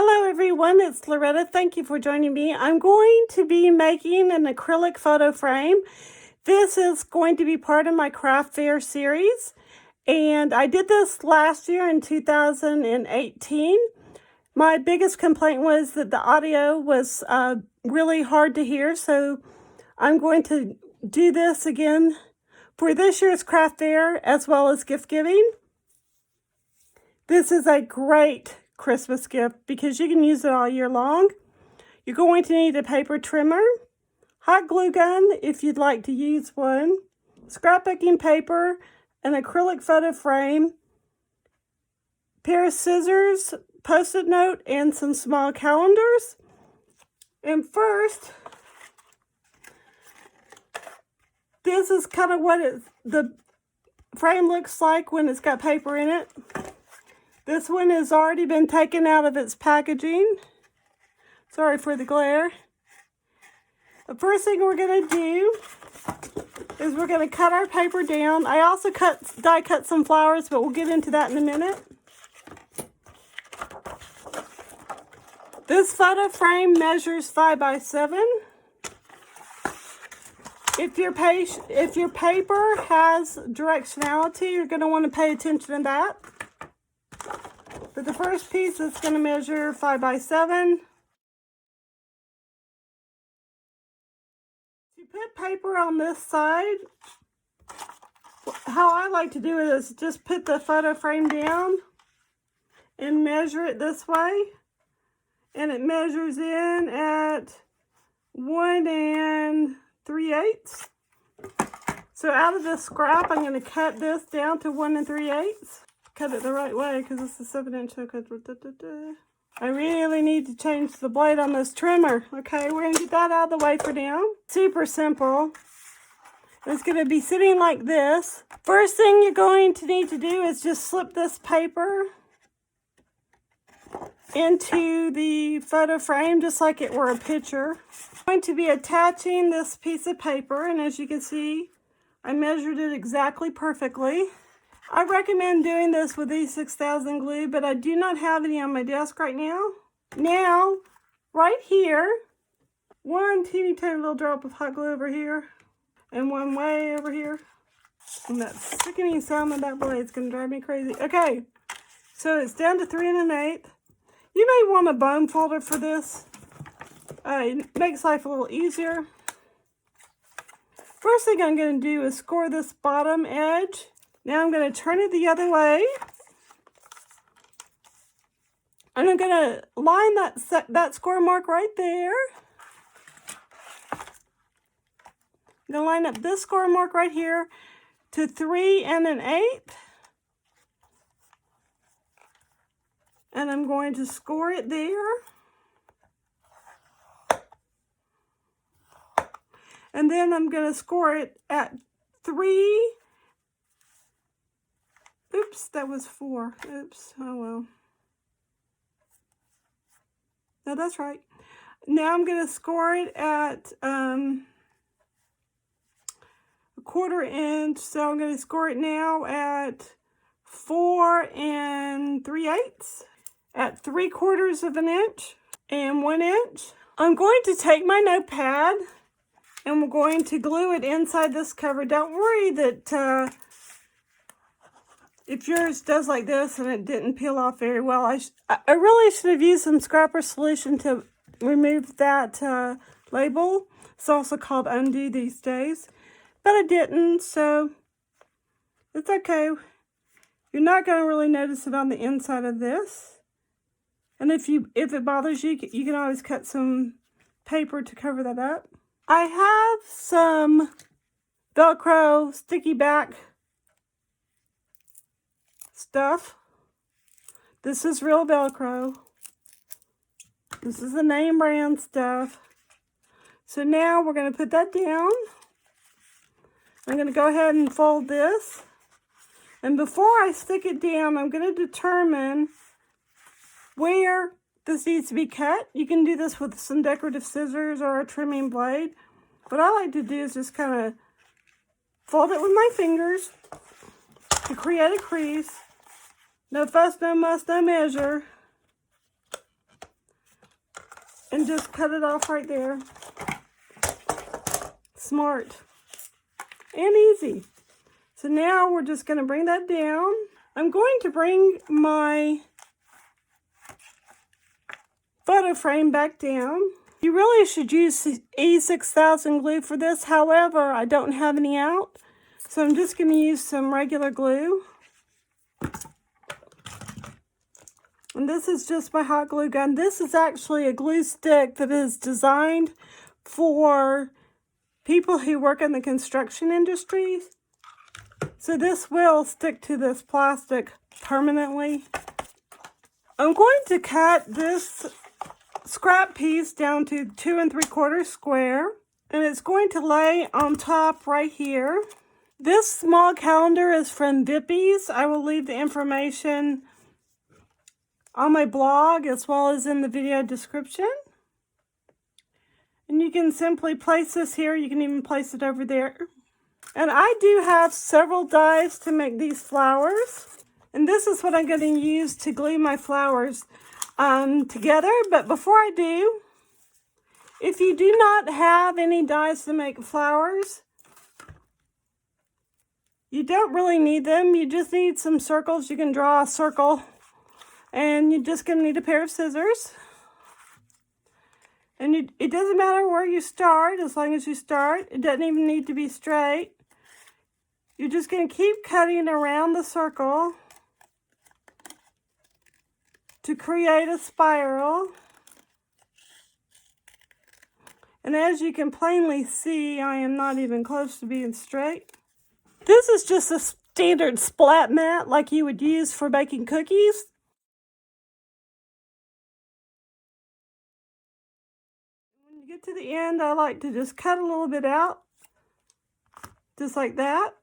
Hello everyone, it's Loretta. Thank you for joining me. I'm going to be making an acrylic photo frame. This is going to be part of my craft fair series. And I did this last year in 2018. My biggest complaint was that the audio was really hard to hear. So I'm going to do this again for this year's craft fair as well as gift giving. This is a great Christmas gift because you can use it all year long. You're going to need a paper trimmer, hot glue gun if you'd like to use one, scrapbooking paper, an acrylic photo frame, pair of scissors, post-it note, and some small calendars. And first, this is kind of what the frame looks like when it's got paper in it. This one has already been taken out of its packaging. Sorry for the glare. The first thing we're going to do is we're going to cut our paper down. I also die cut some flowers, but we'll get into that in a minute. This photo frame measures 5 by 7. If your paper has directionality, you're going to want to pay attention to that. But the first piece is going to measure 5 by 7. To put paper on this side, how I like to do it is just put the photo frame down and measure it this way. And it measures in at 1 3/8. So out of this scrap, I'm going to cut this down to 1 3/8. Cut it the right way because it's a 7-inch hook. I really need to change the blade on this trimmer. Okay, we're going to get that out of the way for now. Super simple. It's going to be sitting like this. First thing you're going to need to do is just slip this paper into the photo frame just like it were a picture. I'm going to be attaching this piece of paper, and as you can see, I measured it exactly perfectly. I recommend doing this with E6000 glue, but I do not have any on my desk right now. Now, right here, one teeny tiny little drop of hot glue over here, and one way over here. And that sickening sound of that blade is going to drive me crazy. Okay, so it's down to 3 1/8. You may want a bone folder for this. It makes life a little easier. First thing I'm going to do is score this bottom edge. Now I'm going to turn it the other way. And I'm going to line that score mark right there. I'm going to line up this score mark right here to 3 1/8. And I'm going to score it there. And then I'm going to score it at 3. Oops, that was 4. Oops, oh well. No, that's right. Now I'm going to score it at a 1/4 inch. So I'm going to score it now at 4 3/8. At 3/4 of an inch and 1 inch. I'm going to take my notepad and we're going to glue it inside this cover. Don't worry that if yours does like this and it didn't peel off very well, I really should have used some scrapper solution to remove that label. It's also called undo these days, but I didn't, so it's okay. You're not going to really notice it on the inside of this. And if it bothers you, you can always cut some paper to cover that up. I have some Velcro sticky back stuff. This is real Velcro. This is the name brand stuff. So now we're going to put that down. I'm going to go ahead and fold this. And before I stick it down, I'm going to determine where this needs to be cut. You can do this with some decorative scissors or a trimming blade. What I like to do is just kind of fold it with my fingers to create a crease. No fuss, no muss, no measure. and just cut it off right there. Smart and easy. So now we're just going to bring that down. I'm going to bring my photo frame back down. You really should use E6000 glue for this. However, I don't have any out, so I'm just going to use some regular glue. And this is just my hot glue gun. This is actually a glue stick that is designed for people who work in the construction industry. So this will stick to this plastic permanently. I'm going to cut this scrap piece down to 2 3/4 square, and it's going to lay on top right here. This small calendar is from Vippies. I will leave the information on my blog as well as in the video description. And you can simply place this here. You can even place it over there. And I do have several dies to make these flowers. And this is what I'm going to use to glue my flowers together. But before I do, if you do not have any dies to make flowers, you don't really need them. You just need some circles. You can draw a circle. And you're just going to need a pair of scissors. And it doesn't matter where you start, as long as you start. It doesn't even need to be straight. You're just going to keep cutting around the circle to create a spiral. And as you can plainly see, I am not even close to being straight. This is just a standard splat mat like you would use for baking cookies. When you get to the end, I like to just cut a little bit out, just like that.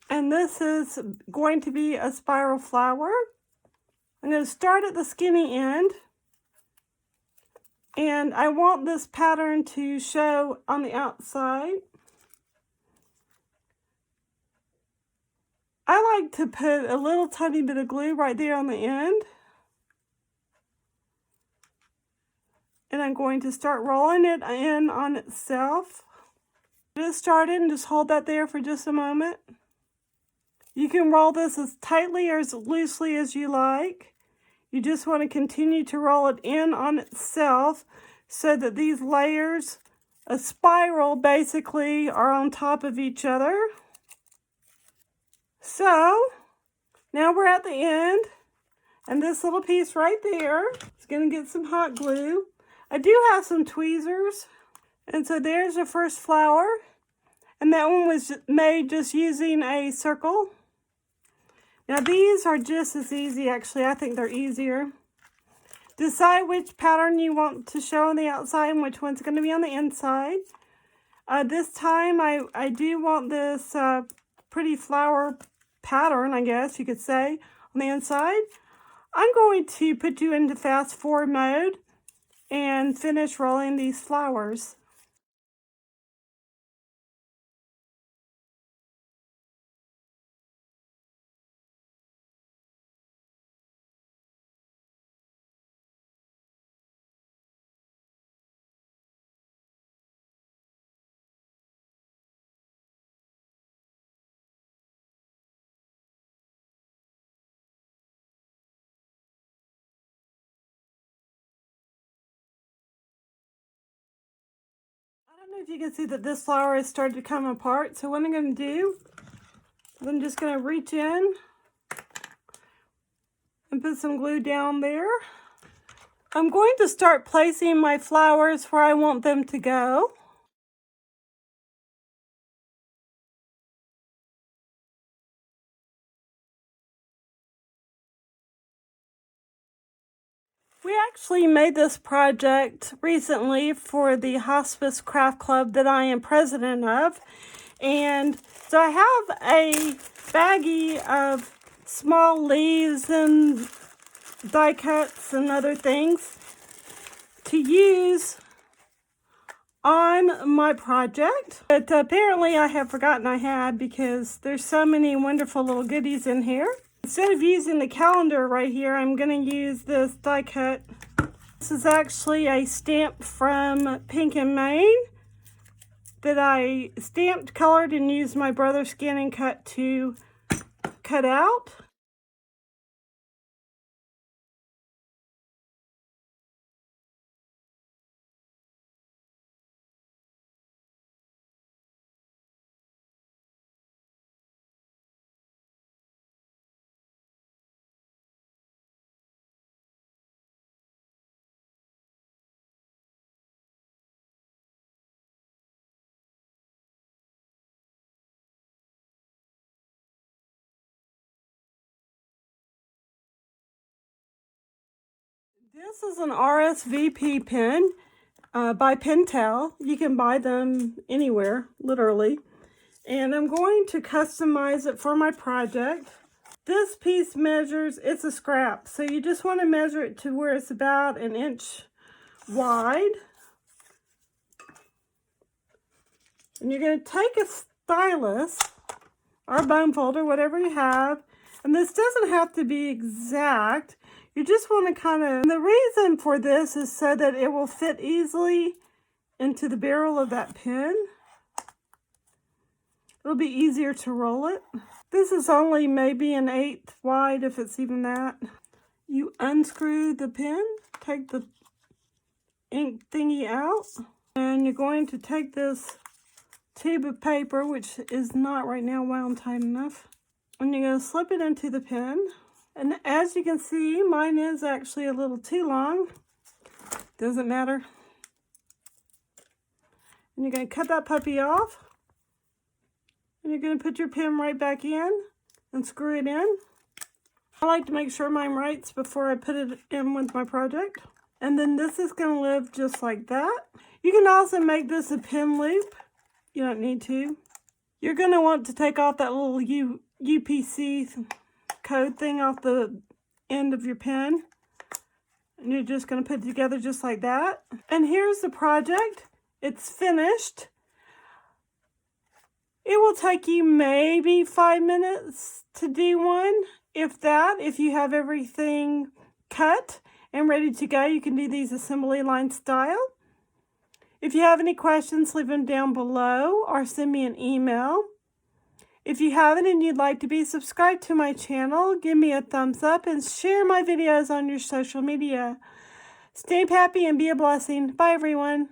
And this is going to be a spiral flower. I'm going to start at the skinny end. And I want this pattern to show on the outside. I like to put a little tiny bit of glue right there on the end. And I'm going to start rolling it in on itself. Just start it and just hold that there for just a moment. You can roll this as tightly or as loosely as you like. You just want to continue to roll it in on itself so that these layers, a spiral basically, are on top of each other. So now we're at the end, and this little piece right there is going to get some hot glue. I do have some tweezers, and so there's the first flower, and that one was made just using a circle. Now these are just as easy, actually. I think they're easier. Decide which pattern you want to show on the outside and which one's going to be on the inside. This time I do want this pretty flower pattern, I guess you could say, on the inside. I'm going to put you into fast forward mode and finish rolling these flowers. I don't know if you can see that this flower has started to come apart. So what I'm going to do is I'm just going to reach in and put some glue down there. I'm going to start placing my flowers where I want them to go. We actually made this project recently for the Hospice Craft Club that I am president of. And so I have a baggie of small leaves and die cuts and other things to use on my project. But apparently I have forgotten I had, because there's so many wonderful little goodies in here. Instead of using the calendar right here, I'm going to use this die cut. This is actually a stamp from Pink and Maine that I stamped, colored, and used my brother's scan and cut to cut out. This is an RSVP pen by Pentel. You can buy them anywhere, literally. And I'm going to customize it for my project. This piece measures, it's a scrap, so you just want to measure it to where it's about 1 inch wide. And you're going to take a stylus or a bone folder, whatever you have. And this doesn't have to be exact. You just want to kind of, and the reason for this is so that it will fit easily into the barrel of that pen. It'll be easier to roll it. This is only maybe 1/8 wide, if it's even that. You unscrew the pen, take the ink thingy out, and you're going to take this tube of paper, which is not right now wound tight enough, and you're going to slip it into the pen. And as you can see, mine is actually a little too long. Doesn't matter. And you're going to cut that puppy off. And you're going to put your pen right back in and screw it in. I like to make sure mine writes before I put it in with my project. And then this is going to live just like that. You can also make this a pen loop. You don't need to. You're going to want to take off that little UPC code thing off the end of your pen. And you're just going to put it together just like that. And here's the project. It's finished. It will take you maybe 5 minutes to do one, if that. If you have everything cut and ready to go, you can do these assembly line style. If you have any questions, leave them down below or send me an email. If you haven't and you'd like to be subscribed to my channel, give me a thumbs up and share my videos on your social media. Stay happy and be a blessing. Bye, everyone.